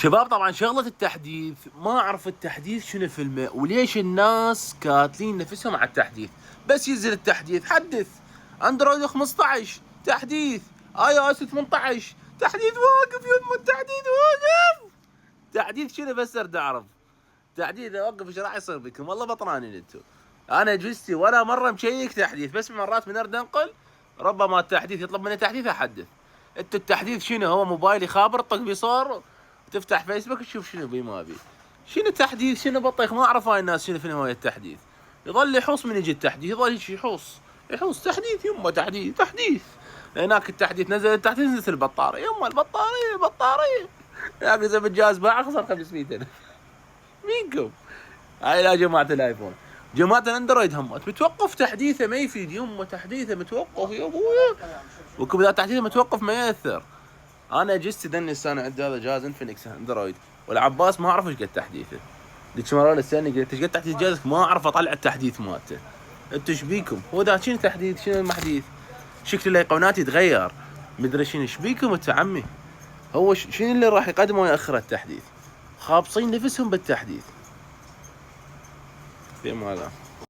شباب طبعا شغلة التحديث، ما اعرف التحديث شنو فيلمه وليش الناس كاتلين نفسهم على التحديث. بس ينزل التحديث حدث. اندرويد 15 تحديث، اي او اس 18 تحديث، واقف يمه التحديث واقف. تحديث شنو بس ارد اعرف. تحديث اوقف ايش راح يصير بكم؟ والله بطرانين انتم. انا جزتي ولا مره مشيك تحديث، بس مرات من ارد انقل ربما التحديث يطلب مني تحديث احدث. انتو التحديث شنو؟ هو موبايلي خابر طق بصور تفتح فيسبوك تشوف شنو بي ما بي. شنو تحديث؟ شنو بطيخ؟ ما اعرف هاي الناس شنو هواية التحديث. يظل يحوص من يجي التحديث، يظل يحوص تحديث يمه تحديث. هناك التحديث نزل التحديث نزلت البطارية يمه البطارية. يا اخي اذا بالجهاز باع خسر 500,000. مينكم؟ هاي لا جماعة الايفون. جماعة الاندرويد هم متوقف تحديثه ما يفيد يمه تحديثه متوقف يا ابويا. وكم اذا تحديثه متوقف ما ياثر. انا اجهزتي ذني السنه عندي هذا جهاز انفينكس اندرويد، والعباس ما اعرف ايش قد تحديثه. ذيك مره سالني قلت ايش قد تحديث جهازك؟ ما اعرف اطلع التحديث مالته. انتم ايش بيكم؟ هو ذا شنو تحديث؟ شنو المحديث؟ شكل الايقونات يتغير مدري شنو. ايش بيكم انت عمي؟ هو شنو اللي راح يقدمه ويأخر التحديث؟ خابصين نفسهم بالتحديث. في ماذا؟